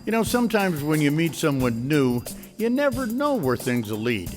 You know, sometimes when you meet someone new, you never know where things will lead.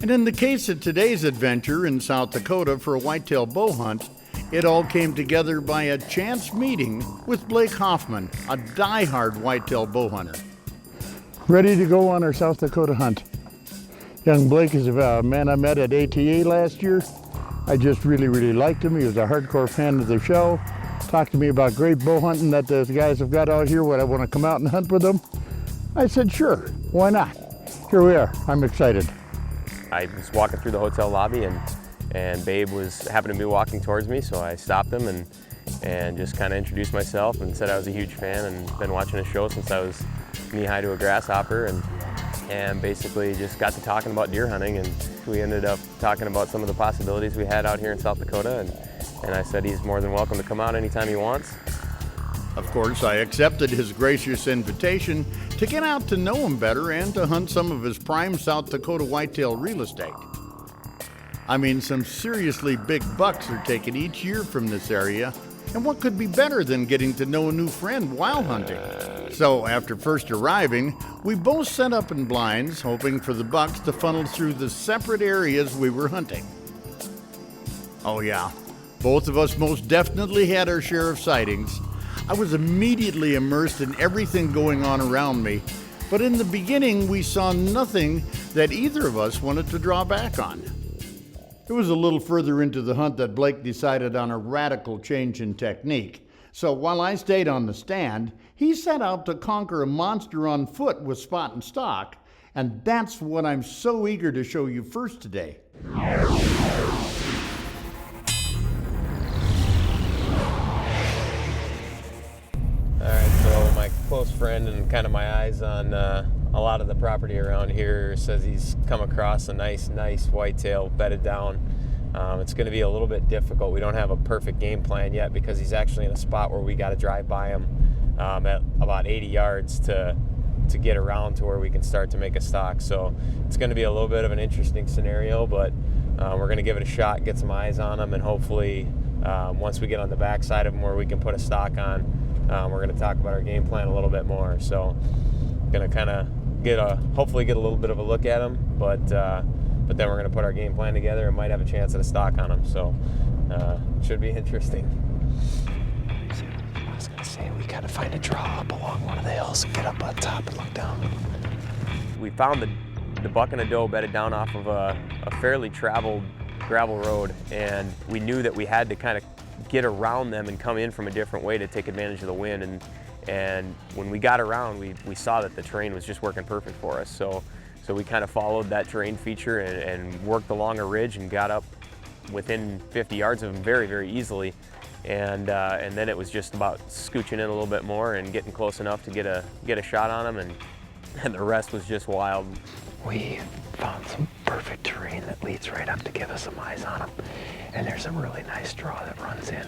And in the case of today's adventure in South Dakota for a whitetail bow hunt, it all came together by a chance meeting with Blake Hoffman, a die-hard whitetail bow hunter. Ready to go on our South Dakota hunt. Young Blake is a man I met at ATA last year. I just really liked him. He was a hardcore fan of the show. Talked to me about great bow hunting that the guys have got out here. Would I want to come out and hunt with them? I said, sure, why not? Here we are. I'm excited. I was walking through the hotel lobby and Babe happened to be walking towards me, so I stopped him and just kind of introduced myself and said I was a huge fan and been watching the show since I was knee-high to a grasshopper, and basically just got to talking about deer hunting, and we ended up talking about some of the possibilities we had out here in South Dakota, and I said he's more than welcome to come out anytime he wants. Of course, I accepted his gracious invitation to get out to know him better and to hunt some of his prime South Dakota whitetail real estate. I mean, some seriously big bucks are taken each year from this area, and what could be better than getting to know a new friend while hunting? So after first arriving, we both set up in blinds, hoping for the bucks to funnel through the separate areas we were hunting. Oh yeah, both of us most definitely had our share of sightings. I was immediately immersed in everything going on around me, but in the beginning we saw nothing that either of us wanted to draw back on. It was a little further into the hunt that Blake decided on a radical change in technique. So while I stayed on the stand, he set out to conquer a monster on foot with spot and stalk, and that's what I'm so eager to show you first today. My close friend and kind of my eyes on a lot of the property around here says he's come across a nice whitetail bedded down. It's going to be a little bit difficult. We don't have a perfect game plan yet because he's actually in a spot where we got to drive by him at about 80 yards to get around to where we can start to make a stalk. So it's going to be a little bit of an interesting scenario, but we're going to give it a shot, get some eyes on him, and hopefully once we get on the back side of him where we can put a stalk on, we're going to talk about our game plan a little bit more. So going to kind of hopefully get a little bit of a look at him, but then we're going to put our game plan together and might have a chance at a stalk on him. So it should be interesting. I was going to say, we got to find a draw up along one of the hills and get up on top and look down. We found the buck and a doe bedded down off of a fairly traveled gravel road, and we knew that we had to kind of get around them and come in from a different way to take advantage of the wind. And when we got around, we saw that the terrain was just working perfect for us. So we kind of followed that terrain feature and worked along a ridge and got up within 50 yards of them very easily. And then it was just about scooching in a little bit more and getting close enough to get a shot on them, and the rest was just wild. We found some perfect terrain that leads right up to give us some eyes on them. And there's a really nice draw that runs in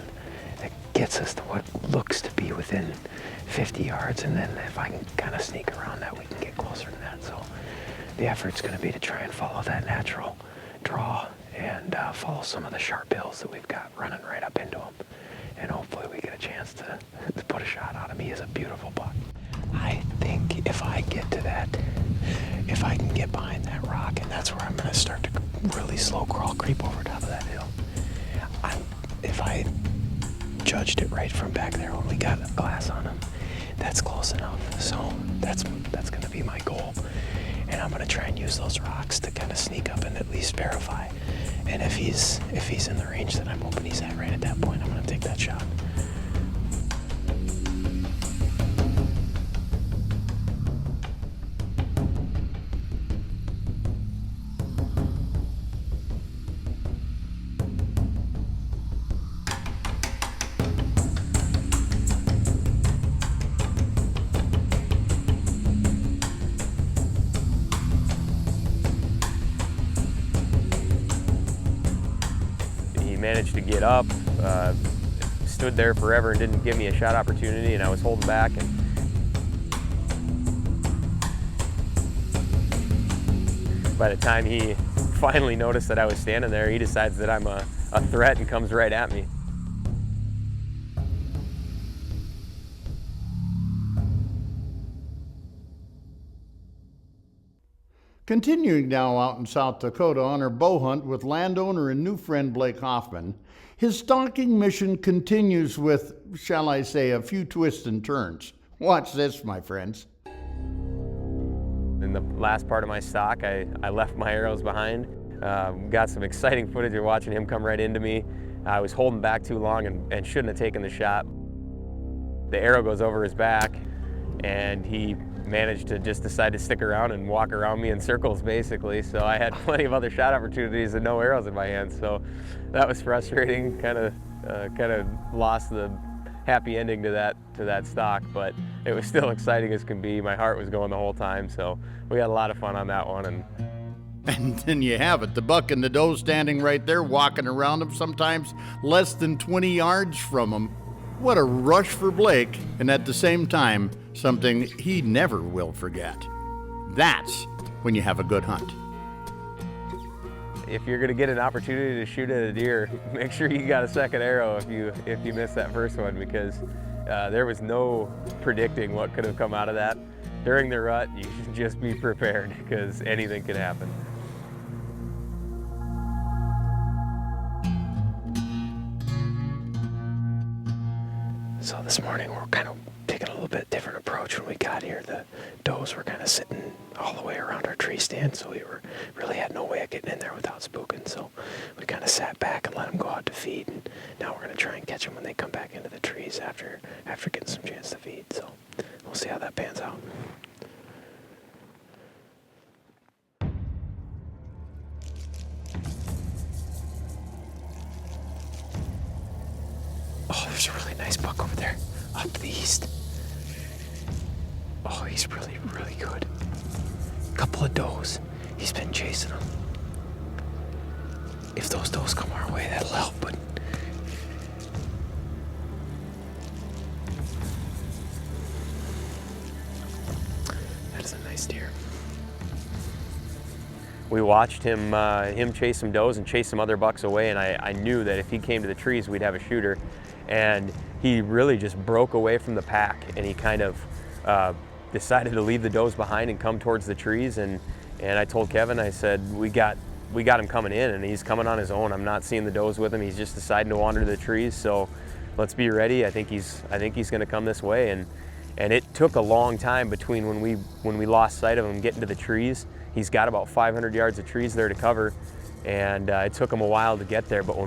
that gets us to what looks to be within 50 yards. And then if I can kind of sneak around that, we can get closer to that. So the effort's going to be to try and follow that natural draw and follow some of the sharp hills that we've got running right up into them. And hopefully we get a chance to put a shot on him. He is a beautiful buck. I think if I get to that, if I can get behind that rock, and that's where I'm going to start to really slow crawl, creep over top of that hill. If I judged it right from back there when we got a glass on him, that's close enough. So that's going to be my goal. And I'm going to try and use those rocks to kind of sneak up and at least verify. And if he's in the range that I'm hoping he's at right at that point, I'm going to take that shot. Managed to get up, stood there forever and didn't give me a shot opportunity, and I was holding back. And by the time he finally noticed that I was standing there, he decides that I'm a threat and comes right at me. Continuing now out in South Dakota on our bow hunt with landowner and new friend Blake Hoffman, his stalking mission continues with, shall I say, a few twists and turns. Watch this, my friends. In the last part of my stalk, I left my arrows behind. Got some exciting footage of watching him come right into me. I was holding back too long and shouldn't have taken the shot. The arrow goes over his back, and he managed to just decide to stick around and walk around me in circles, basically. So I had plenty of other shot opportunities and no arrows in my hands. So that was frustrating. Kind of lost the happy ending to that stalk, but it was still exciting as can be. My heart was going the whole time. So we had a lot of fun on that one. And then you have it, the buck and the doe standing right there, walking around him, sometimes less than 20 yards from him. What a rush for Blake, and at the same time, something he never will forget. That's when you have a good hunt. If you're gonna get an opportunity to shoot at a deer, make sure you got a second arrow if you missed that first one, because there was no predicting what could have come out of that. During the rut, you should just be prepared, because anything could happen. So this morning we're kind of taking a little bit different approach. When we got here, the does were kind of sitting all the way around our tree stand, so we really had no way of getting in there without spooking. So we kind of sat back and let them go out to feed, and now we're going to try and catch them when they come back into the trees after getting some chance to feed. So we'll see how that pans out. Oh, there's a really nice buck over there, up to the east. Oh, he's really, really good. Couple of does. He's been chasing them. If those does come our way, that'll help, but... That is a nice deer. We watched him chase some does and chase some other bucks away, and I knew that if he came to the trees, we'd have a shooter. And he really just broke away from the pack, and he kind of decided to leave the does behind and come towards the trees. And I told Kevin, I said, we got him coming in, and he's coming on his own. I'm not seeing the does with him. He's just deciding to wander to the trees. So let's be ready. I think he's going to come this way. And it took a long time between when we lost sight of him getting to the trees. He's got about 500 yards of trees there to cover, and it took him a while to get there. But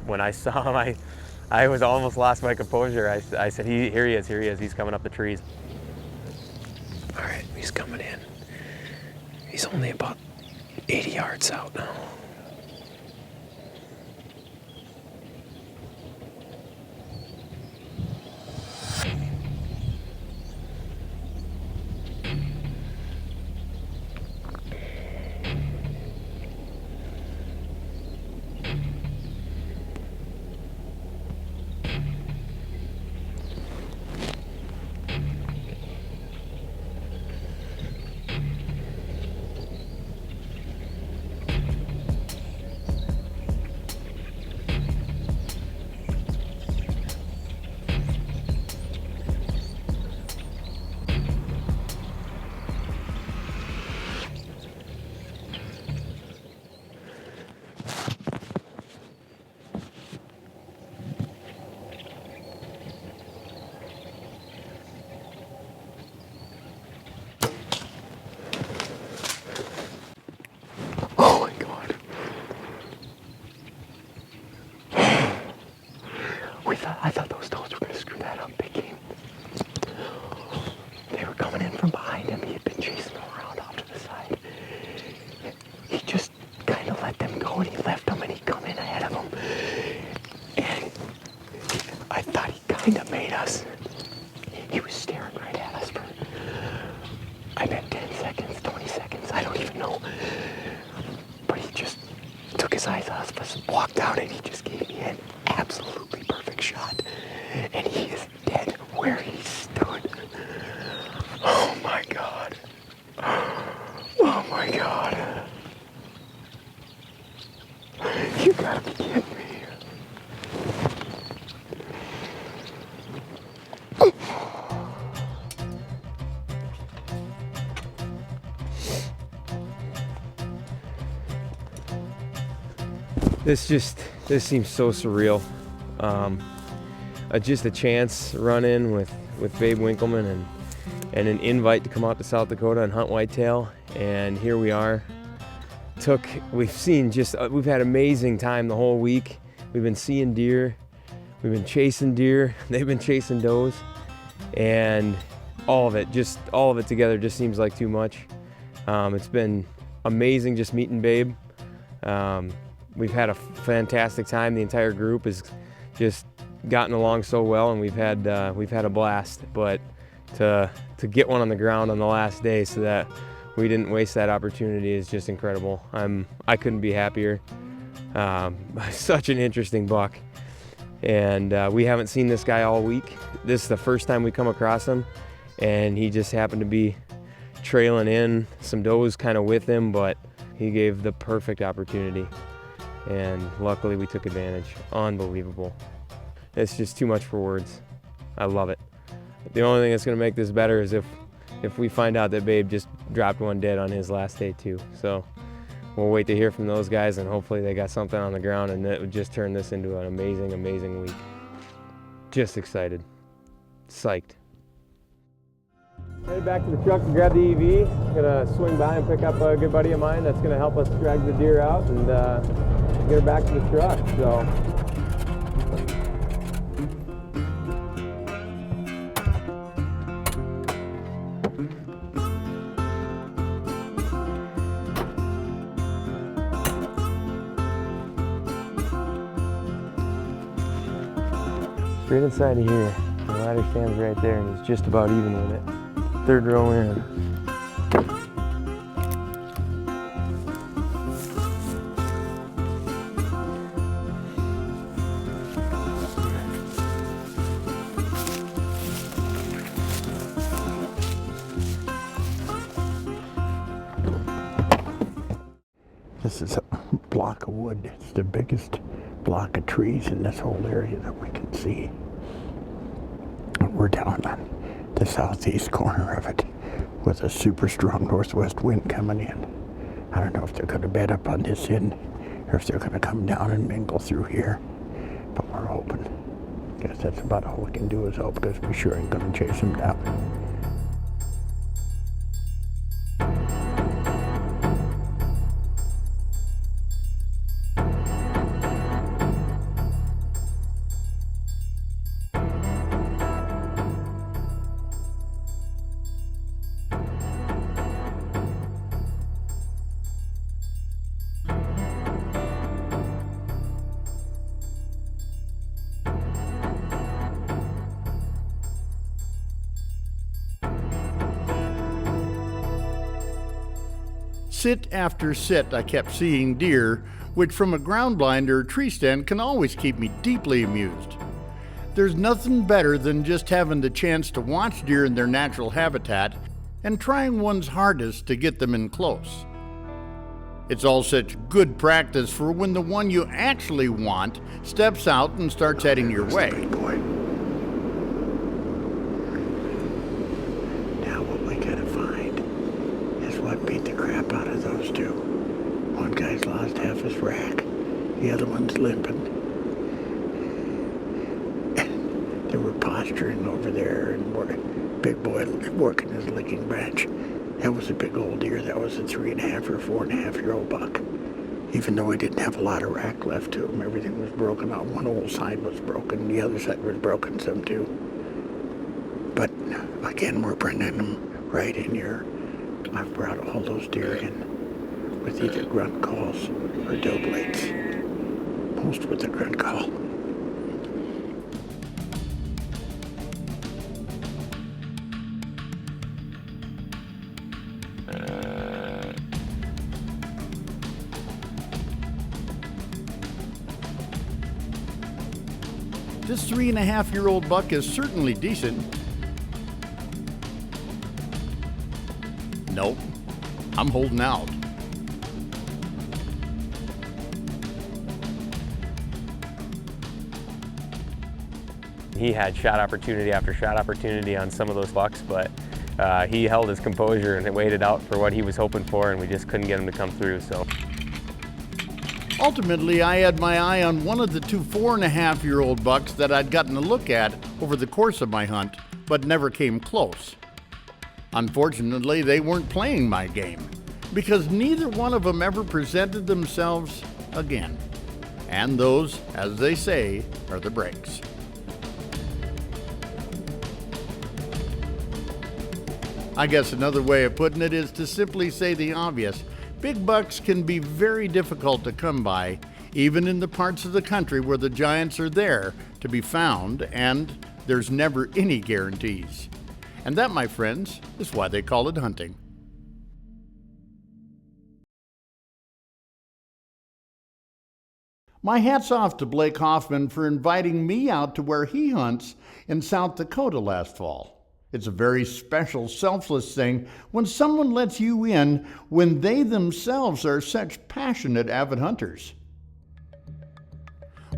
when I saw him, I was almost lost my composure. I said, here he is, he's coming up the trees. All right, he's coming in. He's only about 80 yards out now. I thought those does were going to screw that up big game. They were coming in from behind him. He had been chasing them around off to the side. He just kind of let them go, and he left them, and he come in ahead of them. And I thought he kind of made us. He was staring right at us for, I bet 10 seconds, 20 seconds, I don't even know. But he just took his eyes off us, walked out, and he just gave me an absolutely perfect shot. And he is dead where he stood. Oh my God. Oh my God. You gotta be kidding me. This seems so surreal. Just a chance run in with Babe Winkelman and an invite to come out to South Dakota and hunt whitetail, and here we are. We've had amazing time the whole week. We've been seeing deer, we've been chasing deer, they've been chasing does, and all of it together just seems like too much. It's been amazing just meeting Babe. We've had a fantastic time. The entire group has just gotten along so well, and we've had a blast. But to get one on the ground on the last day so that we didn't waste that opportunity is just incredible. I couldn't be happier. Such an interesting buck, and we haven't seen this guy all week. This is the first time we come across him, and he just happened to be trailing in some does kind of with him, but he gave the perfect opportunity, and luckily we took advantage. Unbelievable. It's just too much for words. I love it. The only thing that's going to make this better is if we find out that Babe just dropped one dead on his last day too. So we'll wait to hear from those guys, and hopefully they got something on the ground, and it would just turn this into an amazing, amazing week. Just excited. Psyched. Headed back to the truck to grab the EV. Gonna swing by and pick up a good buddy of mine that's gonna help us drag the deer out and get her back to the truck. So. Straight inside of here. The ladder stands right there, and he's just about even with it. Third row in. This is a block of wood. It's the biggest block of trees in this whole area that we can see. And we're down on the southeast corner of it with a super strong northwest wind coming in. I don't know if they're going to bed up on this end or if they're going to come down and mingle through here, but we're hoping. Guess that's about all we can do is hope, because we sure ain't going to chase them down. Sit after sit, I kept seeing deer, which from a ground blind or tree stand can always keep me deeply amused. There's nothing better than just having the chance to watch deer in their natural habitat and trying one's hardest to get them in close. It's all such good practice for when the one you actually want steps out and starts heading your way. Good boy. Now what we gotta find is what beat the crap out of those two. One guy's lost half his rack, the other one's limping. And they were posturing over there, and big boy working his licking branch. That was a big old deer. That was a 3.5 or 4.5-year-old buck. Even though he didn't have a lot of rack left to him, everything was broken out. One old side was broken, the other side was broken some too. But again, we're bringing them right in here. I've brought all those deer in with either grunt calls or doe blades. Most with the grunt call. This 3.5-year-old buck is certainly decent. Nope, I'm holding out. He had shot opportunity after shot opportunity on some of those bucks, but he held his composure and waited out for what he was hoping for, and we just couldn't get him to come through. So Ultimately, I had my eye on one of the two 4.5-year-old bucks that I'd gotten a look at over the course of my hunt, but never came close. Unfortunately, they weren't playing my game, because neither one of them ever presented themselves again. And those, as they say, are the breaks. I guess another way of putting it is to simply say the obvious. Big bucks can be very difficult to come by, even in the parts of the country where the giants are there to be found, and there's never any guarantees. And that, my friends, is why they call it hunting. My hat's off to Blake Hoffman for inviting me out to where he hunts in South Dakota last fall. It's a very special, selfless thing when someone lets you in when they themselves are such passionate avid hunters.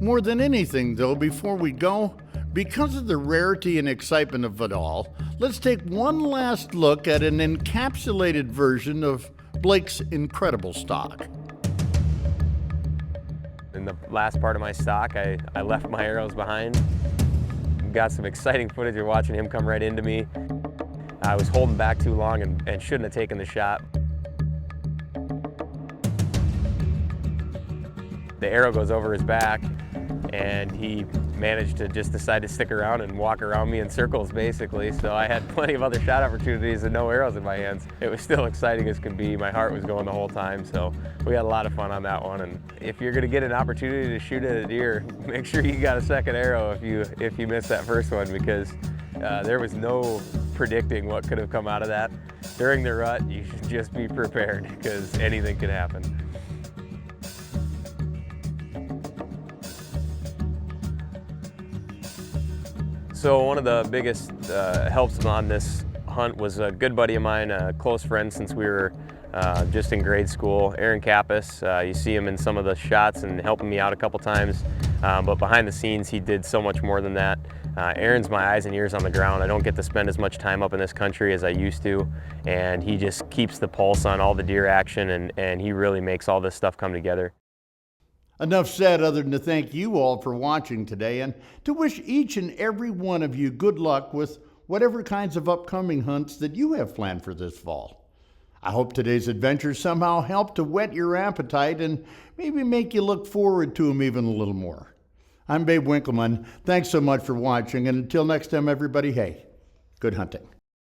More than anything, though, before we go, because of the rarity and excitement of it all, let's take one last look at an encapsulated version of Blake's incredible stalk. In the last part of my stalk, I left my arrows behind. Got some exciting footage of watching him come right into me. I was holding back too long and shouldn't have taken the shot. The arrow goes over his back, and he managed to just decide to stick around and walk around me in circles, basically. So I had plenty of other shot opportunities and no arrows in my hands. It was still exciting as can be. My heart was going the whole time, so we had a lot of fun on that one. And if you're gonna get an opportunity to shoot at a deer, make sure you got a second arrow if you miss that first one, because there was no predicting what could have come out of that. During the rut, you should just be prepared, because anything could happen. So one of the biggest helps on this hunt was a good buddy of mine, a close friend since we were just in grade school, Aaron Kappas. You see him in some of the shots and helping me out a couple times, but behind the scenes he did so much more than that. Aaron's my eyes and ears on the ground. I don't get to spend as much time up in this country as I used to, and he just keeps the pulse on all the deer action, and he really makes all this stuff come together. Enough said other than to thank you all for watching today and to wish each and every one of you good luck with whatever kinds of upcoming hunts that you have planned for this fall. I hope today's adventure somehow helped to whet your appetite and maybe make you look forward to them even a little more. I'm Babe Winkelman. Thanks so much for watching, and until next time, everybody, hey, good hunting.